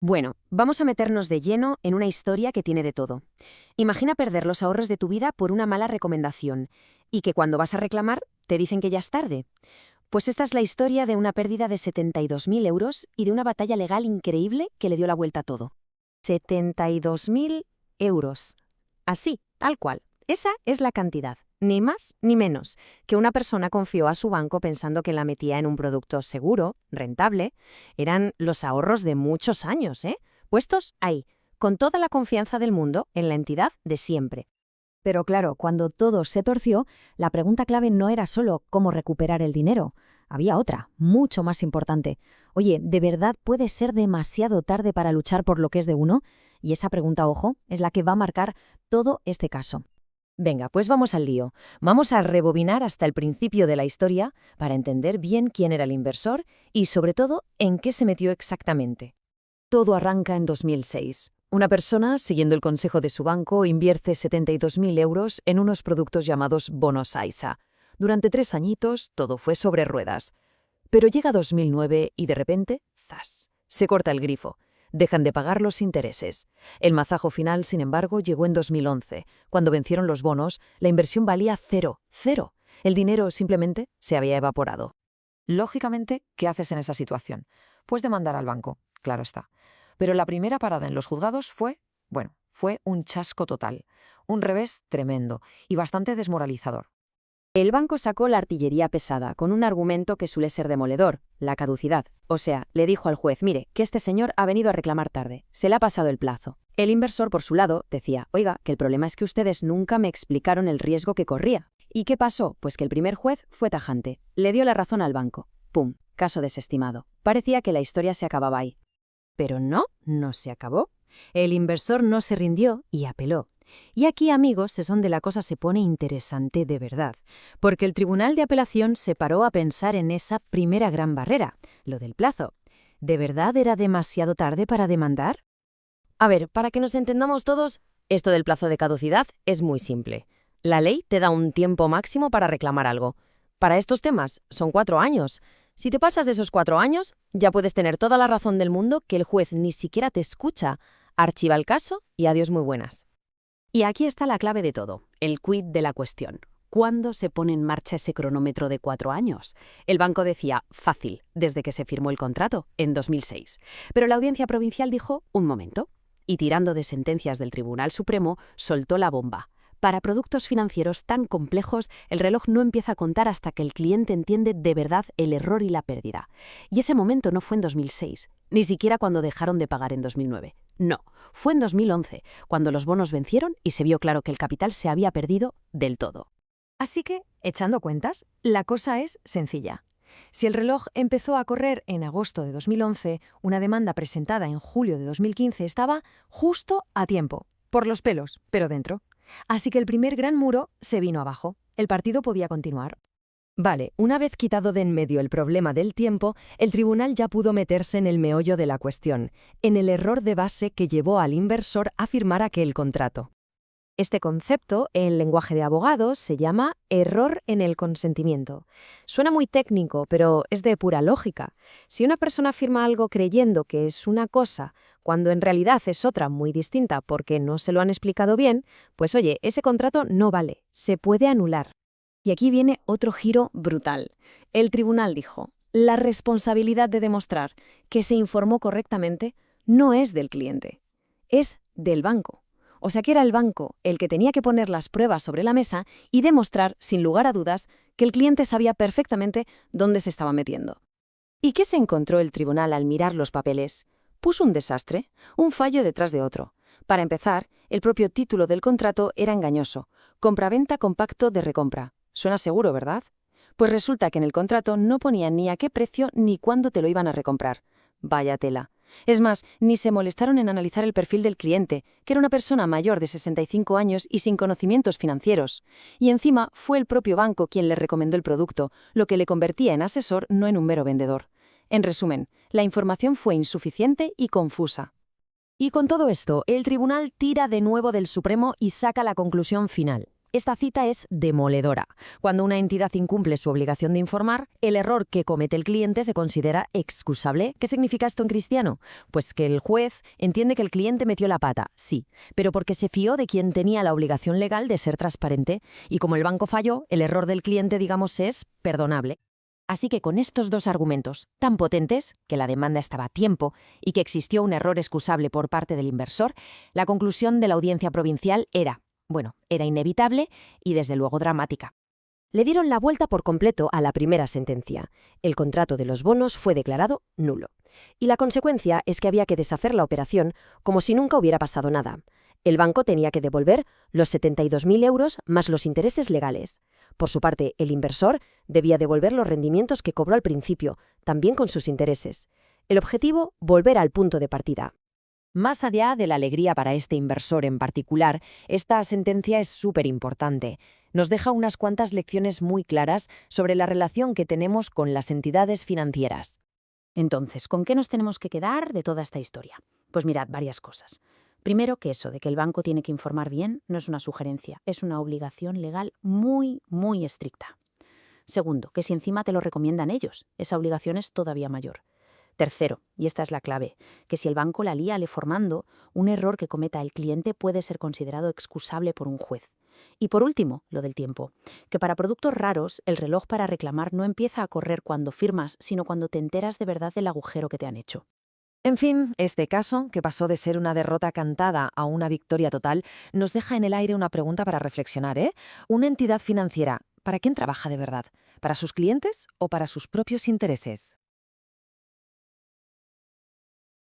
Bueno, vamos a meternos de lleno en una historia que tiene de todo. Imagina perder los ahorros de tu vida por una mala recomendación y que cuando vas a reclamar te dicen que ya es tarde. Pues esta es la historia de una pérdida de 72.000 euros y de una batalla legal increíble que le dio la vuelta a todo. 72.000 euros. Así, tal cual. Esa es la cantidad, ni más ni menos, que una persona confió a su banco pensando que la metía en un producto seguro, rentable. Eran los ahorros de muchos años, puestos ahí, con toda la confianza del mundo en la entidad de siempre. Pero claro, cuando todo se torció, la pregunta clave no era solo cómo recuperar el dinero. Había otra, mucho más importante. Oye, ¿de verdad puede ser demasiado tarde para luchar por lo que es de uno? Y esa pregunta, ojo, es la que va a marcar todo este caso. Venga, pues vamos al lío. Vamos a rebobinar hasta el principio de la historia para entender bien quién era el inversor y, sobre todo, en qué se metió exactamente. Todo arranca en 2006. Una persona, siguiendo el consejo de su banco, invierte 72.000 euros en unos productos llamados bonos AISA. Durante 3 añitos todo fue sobre ruedas. Pero llega 2009 y de repente, ¡zas!, se corta el grifo. Dejan de pagar los intereses. El mazajo final, sin embargo, llegó en 2011. Cuando vencieron los bonos, la inversión valía cero, cero. El dinero simplemente se había evaporado. Lógicamente, ¿qué haces en esa situación? Pues demandar al banco, claro está. Pero la primera parada en los juzgados fue un chasco total, un revés tremendo y bastante desmoralizador. El banco sacó la artillería pesada con un argumento que suele ser demoledor, la caducidad. O sea, le dijo al juez, mire, que este señor ha venido a reclamar tarde, se le ha pasado el plazo. El inversor, por su lado, decía, oiga, que el problema es que ustedes nunca me explicaron el riesgo que corría. ¿Y qué pasó? Pues que el primer juez fue tajante, le dio la razón al banco. ¡Pum! Caso desestimado. Parecía que la historia se acababa ahí. Pero no se acabó. El inversor no se rindió y apeló. Y aquí, amigos, es donde la cosa se pone interesante de verdad, porque el Tribunal de Apelación se paró a pensar en esa primera gran barrera, lo del plazo. ¿De verdad era demasiado tarde para demandar? A ver, para que nos entendamos todos, esto del plazo de caducidad es muy simple. La ley te da un tiempo máximo para reclamar algo. Para estos temas son 4 años. Si te pasas de esos 4 años, ya puedes tener toda la razón del mundo que el juez ni siquiera te escucha, archiva el caso y adiós muy buenas. Y aquí está la clave de todo, el quid de la cuestión. ¿Cuándo se pone en marcha ese cronómetro de 4 años? El banco decía, fácil, desde que se firmó el contrato, en 2006. Pero la Audiencia Provincial dijo, un momento. Y tirando de sentencias del Tribunal Supremo, soltó la bomba. Para productos financieros tan complejos, el reloj no empieza a contar hasta que el cliente entiende de verdad el error y la pérdida. Y ese momento no fue en 2006, ni siquiera cuando dejaron de pagar en 2009. No, fue en 2011, cuando los bonos vencieron y se vio claro que el capital se había perdido del todo. Así que, echando cuentas, la cosa es sencilla. Si el reloj empezó a correr en agosto de 2011, una demanda presentada en julio de 2015 estaba justo a tiempo, por los pelos, pero dentro. Así que el primer gran muro se vino abajo. El partido podía continuar. Vale, una vez quitado de en medio el problema del tiempo, el tribunal ya pudo meterse en el meollo de la cuestión, en el error de base que llevó al inversor a firmar aquel contrato. Este concepto, en lenguaje de abogados, se llama error en el consentimiento. Suena muy técnico, pero es de pura lógica. Si una persona firma algo creyendo que es una cosa, cuando en realidad es otra muy distinta porque no se lo han explicado bien, pues oye, ese contrato no vale, se puede anular. Y aquí viene otro giro brutal. El tribunal dijo, la responsabilidad de demostrar que se informó correctamente no es del cliente, es del banco. O sea que era el banco el que tenía que poner las pruebas sobre la mesa y demostrar, sin lugar a dudas, que el cliente sabía perfectamente dónde se estaba metiendo. ¿Y qué se encontró el tribunal al mirar los papeles? Puso un desastre, un fallo detrás de otro. Para empezar, el propio título del contrato era engañoso. Compraventa con pacto de recompra. Suena seguro, ¿verdad? Pues resulta que en el contrato no ponía ni a qué precio ni cuándo te lo iban a recomprar. Vaya tela. Es más, ni se molestaron en analizar el perfil del cliente, que era una persona mayor de 65 años y sin conocimientos financieros. Y encima fue el propio banco quien le recomendó el producto, lo que le convertía en asesor, no en un mero vendedor. En resumen, la información fue insuficiente y confusa. Y con todo esto, el tribunal tira de nuevo del Supremo y saca la conclusión final. Esta cita es demoledora. Cuando una entidad incumple su obligación de informar, el error que comete el cliente se considera excusable. ¿Qué significa esto en cristiano? Pues que el juez entiende que el cliente metió la pata, sí, pero porque se fió de quien tenía la obligación legal de ser transparente, y como el banco falló, el error del cliente, digamos, es perdonable. Así que con estos dos argumentos tan potentes, que la demanda estaba a tiempo y que existió un error excusable por parte del inversor, la conclusión de la audiencia provincial era inevitable y desde luego dramática. Le dieron la vuelta por completo a la primera sentencia. El contrato de los bonos fue declarado nulo. Y la consecuencia es que había que deshacer la operación como si nunca hubiera pasado nada. El banco tenía que devolver los 72.000 euros más los intereses legales. Por su parte, el inversor debía devolver los rendimientos que cobró al principio, también con sus intereses. El objetivo, volver al punto de partida. Más allá de la alegría para este inversor en particular, esta sentencia es súper importante. Nos deja unas cuantas lecciones muy claras sobre la relación que tenemos con las entidades financieras. Entonces, ¿con qué nos tenemos que quedar de toda esta historia? Pues mirad, varias cosas. Primero, que eso de que el banco tiene que informar bien no es una sugerencia, es una obligación legal muy, muy estricta. Segundo, que si encima te lo recomiendan ellos, esa obligación es todavía mayor. Tercero, y esta es la clave, que si el banco la lía formando, un error que cometa el cliente puede ser considerado excusable por un juez. Y por último, lo del tiempo, que para productos raros el reloj para reclamar no empieza a correr cuando firmas, sino cuando te enteras de verdad del agujero que te han hecho. En fin, este caso, que pasó de ser una derrota cantada a una victoria total, nos deja en el aire una pregunta para reflexionar, ¿eh? Una entidad financiera, ¿para quién trabaja de verdad? ¿Para sus clientes o para sus propios intereses?